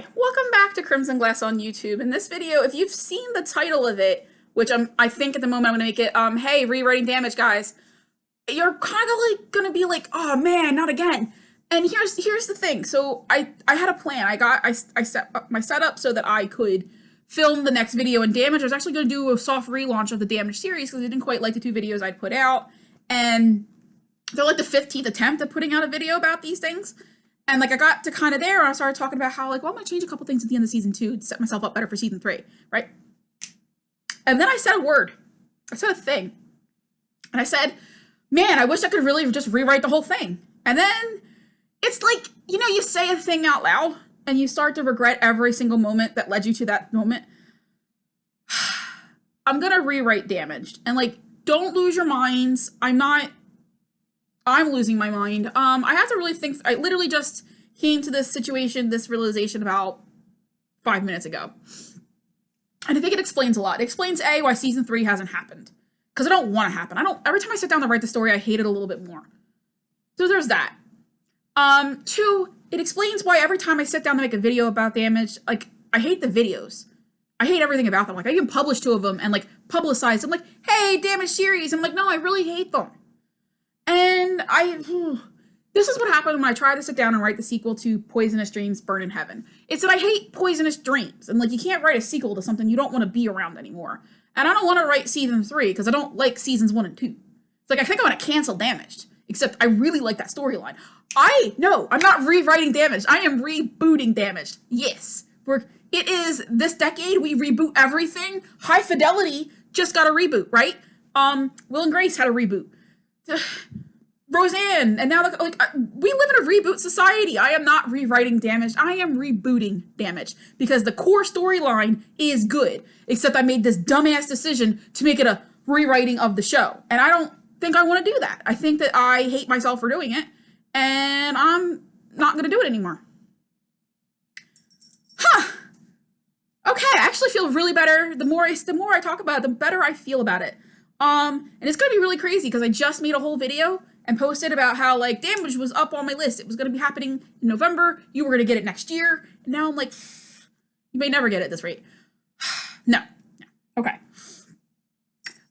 Hi, welcome back to Crimson Glass on YouTube. In this video, if you've seen the title of it, which I think at the moment I'm gonna make it, hey, rewriting damage, guys, you're kind of like gonna be like, oh man, not again. And here's the thing. So I had a plan. I set up my setup so that I could film the next video in damage. I was actually gonna do a soft relaunch of the damage series because I didn't quite like the two videos I'd put out, and they're like the 15th attempt at putting out a video about these things. And like I got to kind of there and I started talking about how like, well, I'm gonna change a couple things at the end of season 2 to set myself up better for season 3, right? And then I said a word. I said a thing. And I said, man, I wish I could really just rewrite the whole thing. And then it's like, you know, you say a thing out loud and you start to regret every single moment that led you to that moment. I'm gonna rewrite damaged. And like, don't lose your minds. I'm losing my mind. I have to really think. I literally just came to this situation, this realization about 5 minutes ago. And I think it explains a lot. It explains A, why season 3 hasn't happened. Because I don't want to happen. Every time I sit down to write the story, I hate it a little bit more. So there's that. 2, it explains why every time I sit down to make a video about damage, like, I hate the videos. I hate everything about them. Like, I even published 2 of them and, like, publicized them. Like, hey, damage series. I'm like, no, I really hate them. And this is what happened when I tried to sit down and write the sequel to Poisonous Dreams Burn in Heaven. It's that I hate poisonous dreams. And like, you can't write a sequel to something you don't want to be around anymore. And I don't want to write season 3 because I don't like seasons 1 and 2. It's like, I think I want to cancel Damaged, except I really like that storyline. No, I'm not rewriting Damaged. I am rebooting Damaged. Yes. It is this decade. We reboot everything. High Fidelity just got a reboot, right? Will and Grace had a reboot. Roseanne, and now like we live in a reboot society. I am not rewriting Damaged. I am rebooting Damaged because the core storyline is good, except I made this dumbass decision to make it a rewriting of the show, and I don't think I want to do that. I think that I hate myself for doing it, and I'm not going to do it anymore. Okay, I actually feel really better. The more I talk about it, the better I feel about it. And it's gonna be really crazy because I just made a whole video and posted about how like Damage was up on my list. It was gonna be happening in November. You were gonna get it next year. And now I'm like, you may never get it at this rate. No. Okay.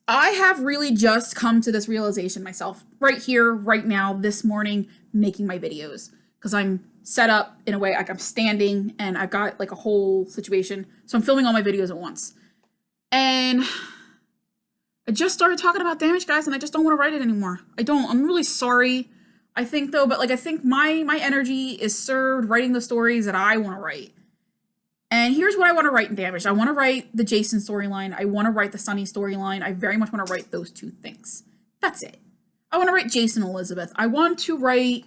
I have really just come to this realization myself right here, right now, this morning, making my videos. Because I'm set up in a way, like I'm standing and I've got like a whole situation. So I'm filming all my videos at once. And I just started talking about Damage, guys, and I just don't want to write it anymore. I'm really sorry. I think though, but like I think my energy is served writing the stories that I want to write. And here's what I want to write in Damage. I want to write the Jason storyline. I want to write the Sunny storyline. I very much want to write those 2 things. That's it. I want to write Jason and Elizabeth. I want to write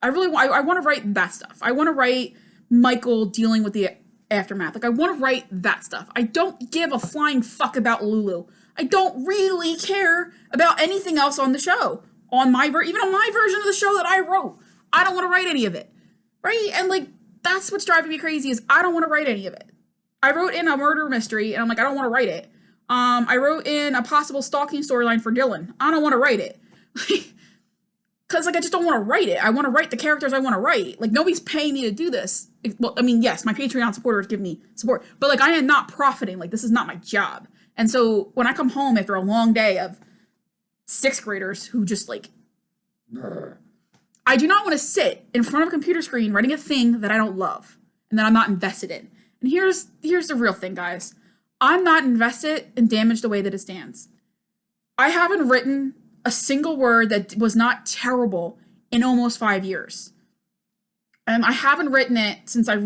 I want to write that stuff. I want to write Michael dealing with the aftermath. Like, I want to write that stuff. I don't give a flying fuck about Lulu. I don't really care about anything else on the show. Even on my version of the show that I wrote. I don't want to write any of it. Right? And, like, that's what's driving me crazy is I don't want to write any of it. I wrote in a murder mystery, and I'm like, I don't want to write it. I wrote in a possible stalking storyline for Dylan. I don't want to write it. Because, like, I just don't want to write it. I want to write the characters I want to write. Like, nobody's paying me to do this. Well, I mean, yes, my Patreon supporters give me support. But, like, I am not profiting. Like, this is not my job. And so, when I come home after a long day of 6th graders who just, like... I do not want to sit in front of a computer screen writing a thing that I don't love. And that I'm not invested in. And here's the real thing, guys. I'm not invested in Damage the way that it stands. I haven't written a single word that was not terrible in almost 5 years. And I haven't written it since I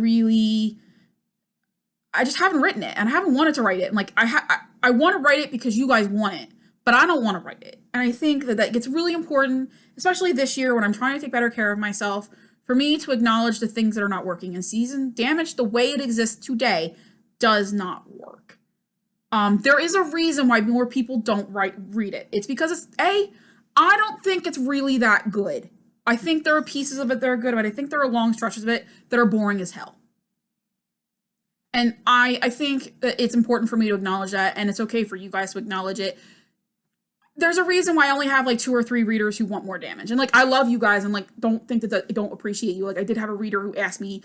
just haven't written it and I haven't wanted to write it. And like, I want to write it because you guys want it, but I don't want to write it. And I think that gets really important, especially this year when I'm trying to take better care of myself, for me to acknowledge the things that are not working in season. Damage the way it exists today does not work. There is a reason why more people don't read it. It's because I don't think it's really that good. I think there are pieces of it that are good, but I think there are long stretches of it that are boring as hell. And I think that it's important for me to acknowledge that, and it's okay for you guys to acknowledge it. There's a reason why I only have like 2 or 3 readers who want more Damage. And like, I love you guys and like, don't think that I don't appreciate you. Like, I did have a reader who asked me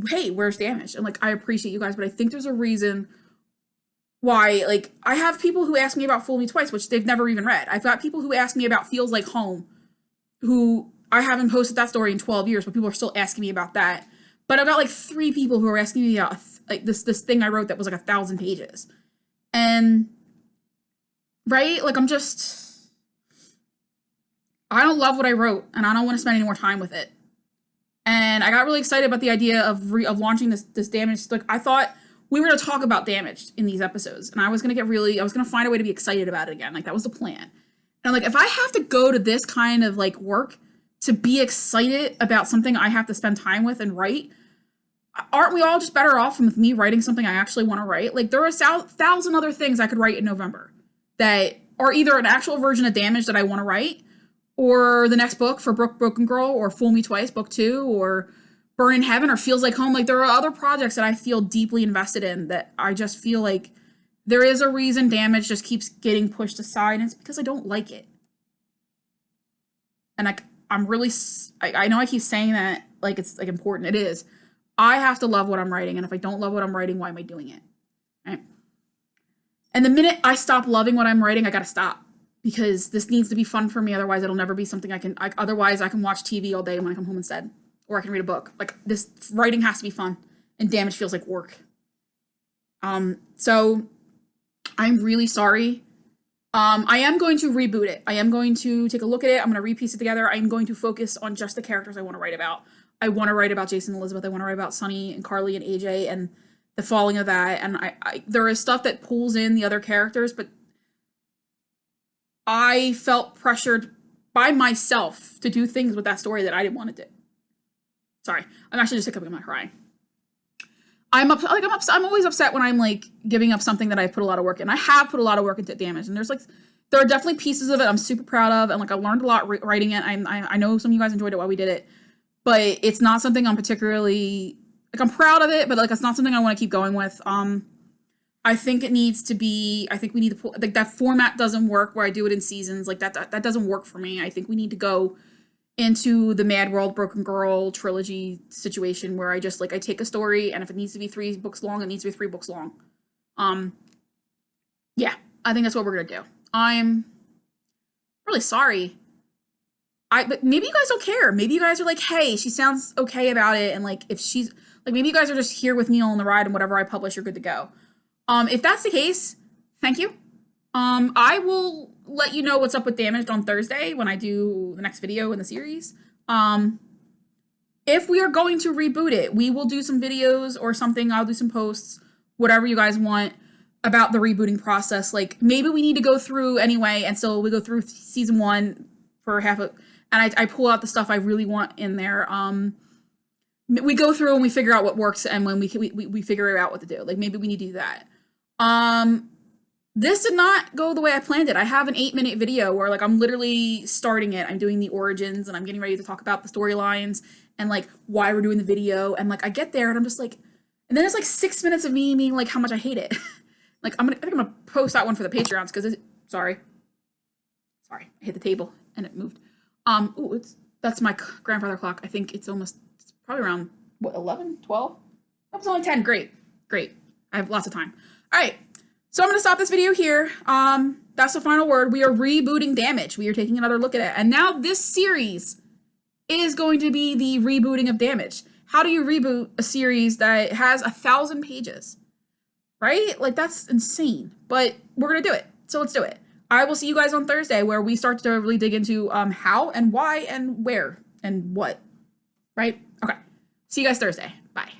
hey, where's Damaged? And like, I appreciate you guys, but I think there's a reason why, like, I have people who ask me about Fool Me Twice, which they've never even read. I've got people who ask me about Feels Like Home, who I haven't posted that story in 12 years, but people are still asking me about that. But I've got like 3 people who are asking me about like this thing I wrote that was like 1,000 pages. And right, like I don't love what I wrote, and I don't want to spend any more time with it. And I got really excited about the idea of launching this Damaged. Like, I thought we were going to talk about Damaged in these episodes, and I was going to find a way to be excited about it again. Like, that was the plan. And like, if I have to go to this kind of like work to be excited about something I have to spend time with and write, aren't we all just better off with me writing something I actually want to write? Like, there are 1,000 other things I could write in November that are either an actual version of Damage that I want to write, or the next book for Broken Girl, or Fool Me Twice, book 2, or Burn in Heaven, or Feels Like Home. Like, there are other projects that I feel deeply invested in that I just feel like there is a reason Damage just keeps getting pushed aside, and it's because I don't like it. And like, I'm really, I know I keep saying that like it's like important. It is. I have to love what I'm writing, and if I don't love what I'm writing, why am I doing it? Right? And the minute I stop loving what I'm writing, I gotta stop. Because this needs to be fun for me, otherwise it'll never be something otherwise I can watch TV all day when I come home instead. Or I can read a book. Like, this writing has to be fun, and Damage feels like work. So I'm really sorry. I am going to reboot it. I am going to take a look at it. I'm going to repiece it together. I'm going to focus on just the characters I want to write about. I want to write about Jason and Elizabeth. I want to write about Sunny and Carly and AJ and the falling of that. And I there is stuff that pulls in the other characters, but I felt pressured by myself to do things with that story that I didn't want to do. Sorry, I'm actually just hiccuping. I'm not crying. I'm always upset when I'm like giving up something that I've put a lot of work in. I have put a lot of work into Damage, and there are definitely pieces of it I'm super proud of, and like I learned a lot writing it. I know some of you guys enjoyed it while we did it, but it's not something I'm particularly like. I'm proud of it, but like it's not something I want to keep going with. I think it needs to be. I think we need to pull, like, that format doesn't work where I do it in seasons. Like that doesn't work for me. I think we need to go into the Mad World Broken Girl trilogy situation where I just like I take a story, and if it needs to be 3 books long, it needs to be 3 books long. Yeah, I think that's what we're gonna do. I'm really sorry. But maybe you guys don't care. Maybe you guys are like, hey, she sounds okay about it, and like if she's like, maybe you guys are just here with me on the ride, and whatever I publish, you're good to go. If that's the case, thank you. I will let you know what's up with Damaged on Thursday when I do the next video in the series. If we are going to reboot it, we will do some videos or something. I'll do some posts, whatever you guys want about the rebooting process. Like, maybe we need to go through anyway, and so we go through season 1 for half of, and I pull out the stuff I really want in there. We go through and we figure out what works, and when we figure out what to do. Like, maybe we need to do that. This did not go the way I planned it. I have an 8-minute video where like I'm literally starting it. I'm doing the origins, and I'm getting ready to talk about the storylines and like why we're doing the video. And like I get there and I'm just like, and then it's like 6 minutes of me being like how much I hate it. Like I think I'm gonna post that one for the Patreons because sorry, I hit the table and it moved. Ooh, that's my grandfather clock. I think it's probably around what, 11, 12? That was only 10. Great. I have lots of time. All right. So I'm going to stop this video here. That's the final word. We are rebooting Damage. We are taking another look at it. And now this series is going to be the rebooting of Damage. How do you reboot a series that has 1,000 pages? Right? Like, that's insane. But we're going to do it. So let's do it. I will see you guys on Thursday where we start to really dig into how and why and where and what. Right? Okay. See you guys Thursday. Bye.